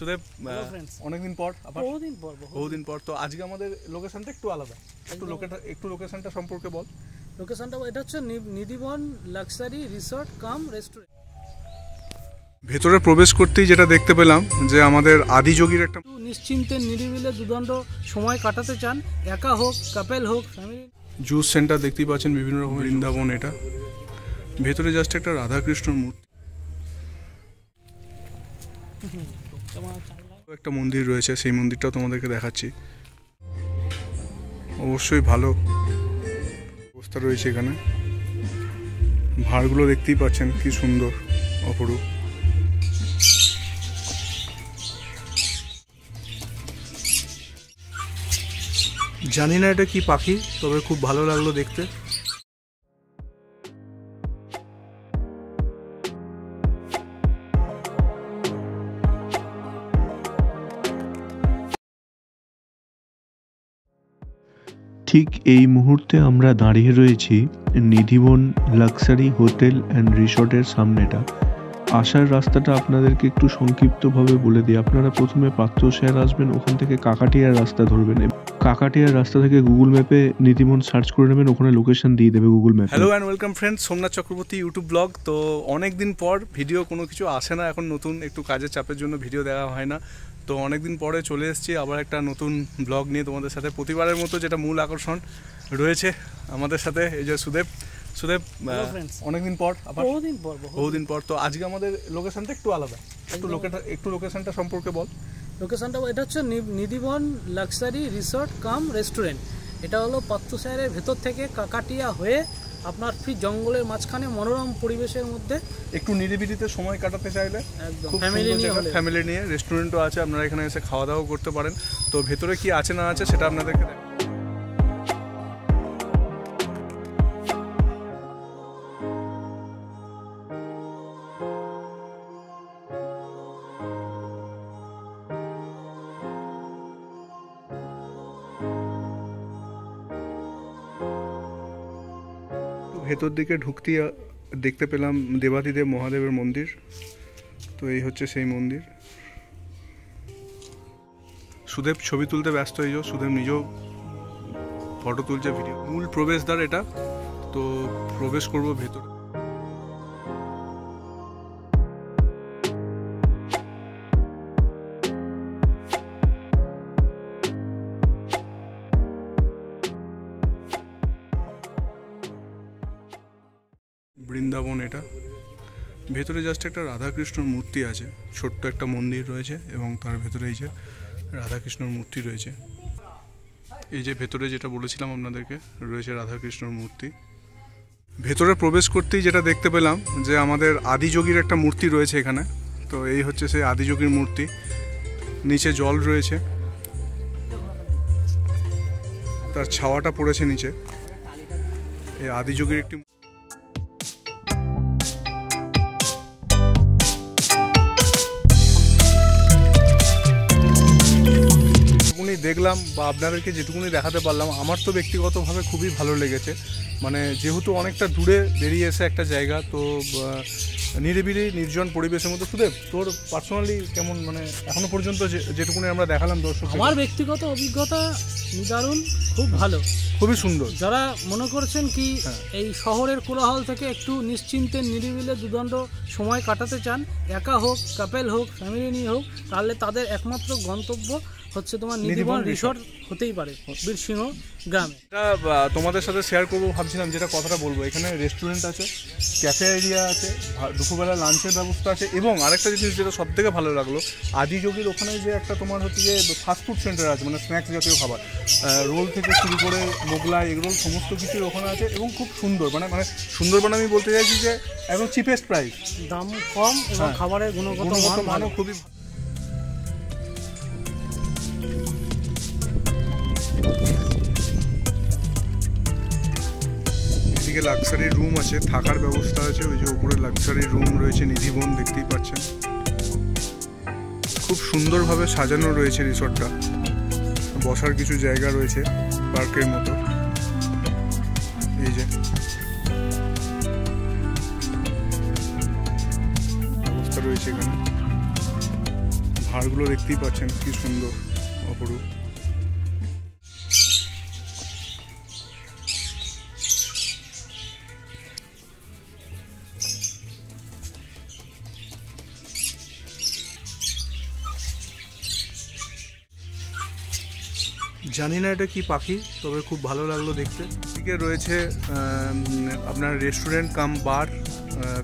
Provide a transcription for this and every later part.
সুদেব, অনেকদিন পর বহুদিন পর তো আজকে আমাদের লোকেশনটা একটু আলাদা, একটু লোকেশনটা সম্পর্কে বল। লোকেশনটা এটা হচ্ছে নিধিবন লাক্সারি রিসর্ট কাম রেস্টুরেন্ট। ভেতরে প্রবেশ করতেই যেটা দেখতে পেলাম যে আমাদের আদিযোগীর একটা নিশ্চিন্তে নিরিবিলে দুদণ্ড সময় কাটাতে চান, একা হোক কাপেল হোক ফ্যামিলি। জুস সেন্টার দেখতেই পাচ্ছেন, বিভিন্ন রকম বৃন্দাবন। এটা ভেতরে জাস্ট একটা রাধাকৃষ্ণর মূর্তি, একটা মন্দির রয়েছে, সেই মন্দিরটাও তোমাদেরকে দেখাচ্ছি। অবশ্যই ভালো অবস্থা রয়েছে এখানে। ভাঁড়গুলো দেখতেই পাচ্ছেন কি সুন্দর, অপরূপ। জানি না এটা কি পাখি, তবে খুব ভালো লাগলো দেখতে। ঠিক এই মুহূর্তে আমরা দাঁড়িয়ে রয়েছি নিধিবন লাক্সারি হোটেল অ্যান্ড রিসর্টের সামনেটা। আসার রাস্তাটা আপনাদেরকে একটু সংক্ষিপ্তভাবে বলে দিই। আপনারা প্রথমে পাত্রসাহের আসবেন, ওখান থেকে কাকাটিয়ার রাস্তা ধরবেন। কাকাটিয়ার রাস্তা থেকে গুগল ম্যাপে নিধিবন সার্চ করে নেবেন, ওখানে লোকেশন দিয়ে দেবে গুগল ম্যাপে। Hello and welcome friends, Somnath Chakraborty YouTube blog. তো অনেক দিন পর ভিডিও কোনো কিছু আসে না, এখন নতুন একটু কাজের চাপের জন্য ভিডিও দেওয়া হয় না। তো অনেকদিন পরে চলে এসেছি আবার একটা নতুন ব্লগ নিয়ে তোমাদের সাথে। প্রতিবারের মতো যেটা মূল আকর্ষণ রয়েছে আমাদের সাথে, এই যে সুদেব। অনেকদিন পর বহুদিন পর তো আজকে আমাদের লোকেশনটা একটু আলাদা, একটু লোকেশনটা সম্পর্কে বল। লোকেশনটা এটা হচ্ছে নিধিবন লাক্সারি রিসর্ট কাম রেস্টুরেন্ট। এটা হলো পাত্রসাহের ভেতর থেকে কাকাটিয়া হয়ে আপনার ফ্রি জঙ্গলের মাঝখানে মনোরম পরিবেশের মধ্যে একটু নিরিবিলিতে সময় কাটাতে চাইলে একদম ফ্যামিলি নিয়ে রেস্টুরেন্টও আছে, আপনারা এখানে এসে খাওয়া দাওয়া করতে পারেন। তো ভেতরে কি আছে না আছে সেটা আপনাদেরকে দেখ। ভেতর দিকে ঢুকতেই দেখতে পেলাম দেবাদিদেব মহাদেবের মন্দির। তো এই হচ্ছে সেই মন্দির। সুদেব ছবি তুলতে ব্যস্ত, এই যে সুদেব নিজেও ফটো তুলছে, ভিডিও। মূল প্রবেশদ্বার এটা, তো প্রবেশ করব ভেতরে। বৃন্দাবন এটা, ভেতরে জাস্ট একটা রাধাকৃষ্ণর মূর্তি আছে, ছোট্ট একটা মন্দির রয়েছে এবং তার ভেতরে এই যে রাধাকৃষ্ণর মূর্তি রয়েছে। এই যে ভেতরে যেটা বলেছিলাম আপনাদেরকে, রয়েছে রাধাকৃষ্ণর মূর্তি। ভেতরে প্রবেশ করতেই যেটা দেখতে পেলাম যে আমাদের আদিযোগীর একটা মূর্তি রয়েছে এখানে। তো এই হচ্ছে সেই আদিযোগীর মূর্তি। নিচে জল রয়েছে, তার ছাওয়াটা পড়েছে নিচে। এই আদিযোগীর একটি দেখলাম বা আপনাদেরকে যেটুকুনি দেখাতে পারলাম, আমার তো ব্যক্তিগতভাবে খুবই ভালো লেগেছে। মানে যেহেতু অনেকটা দূরে বেরিয়ে এসে একটা জায়গা, তো নিরিবিলি নির্জন পরিবেশের মধ্যে। সুদেব, তোর পার্সোনালি কেমন, মানে এখনো পর্যন্ত যেটুকুনি আমরা দেখালাম দর্শক? আমার ব্যক্তিগত অভিজ্ঞতা দারুণ, খুব ভালো, খুবই সুন্দর। যারা মনে করছেন কি এই শহরের কোলাহল থেকে একটু নিশ্চিন্তে নিরিবিলে দুদণ্ড সময় কাটাতে চান, একা হোক কাপেল হোক ফ্যামিলি নিয়ে হোক, তাহলে তাদের একমাত্র গন্তব্য হচ্ছে তোমার নিধিবন রিসর্ট হতেই পারে বীরসিংহ গ্রামে। এটা তোমাদের সাথে শেয়ার করবো ভাবছিলাম, যেটা কথাটা বলবো। এখানে রেস্টুরেন্ট আছে, ক্যাফে এরিয়া আছে, দুপুরবেলা লাঞ্চের ব্যবস্থা আছে, এবং আরেকটা জিনিস যেটা সব থেকে ভালো লাগলো, আদিযোগীর ওখানে যে একটা তোমার হচ্ছে যে ফাস্টফুড সেন্টার আছে, মানে স্ন্যাক্স জাতীয় খাবার, রোল থেকে শুরু করে মোগলাই, এগরোল সমস্ত কিছুই ওখানে আছে এবং খুব সুন্দর। মানে সুন্দর, মানে আমি বলতে চাইছি যে একদম চিপেস্ট প্রাইস, দাম কম এবং খাবারের গুণগত মানও খুবই। এদিকে লাক্সারি রুম আছে, থাকার ব্যবস্থা আছে। ওই যে উপরে লাক্সারি রুম রয়েছে, নিধিবন দেখতেই পাচ্ছেন। খুব সুন্দরভাবে সাজানো রয়েছে রিসর্টটা। বসার কিছু জায়গা রয়েছে পার্কের মতো। এই যে ব্যবস্থা রয়েছে এখানে। পাহাড়গুলো দেখতেই পাচ্ছেন কি সুন্দর, অপরূপ। জানি না এটা কি পাখি, তবে খুব ভালো লাগলো দেখতে। এদিকে রয়েছে আপনার রেস্টুরেন্ট কাম বার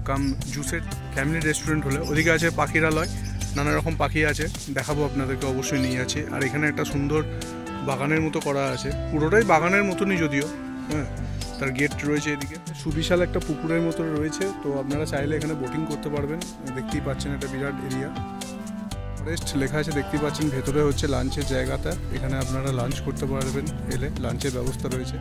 কাম জুসের ফ্যামিলি রেস্টুরেন্ট হলে, ওদিকে আছে পাখিরালয়, নানা রকম পাখি আছে, দেখাবো আপনাদেরকে, অবশ্যই নিয়ে আছে। আর এখানে একটা সুন্দর বাগানের মতো করা আছে, পুরোটাই বাগানের মতনই যদিও, হ্যাঁ। তার গেট রয়েছে এদিকে, সুবিশাল একটা পুকুরের মতো রয়েছে, তো আপনারা চাইলে এখানে বোটিং করতে পারবেন। দেখতেই পাচ্ছেন একটা বিরাট এরিয়া, ফরেস্ট লেখা আছে দেখতেই পাচ্ছেন। ভেতরে হচ্ছে লাঞ্চের জায়গাটা, এখানে আপনারা লাঞ্চ করতে পারবেন, এলে লাঞ্চের ব্যবস্থা রয়েছে।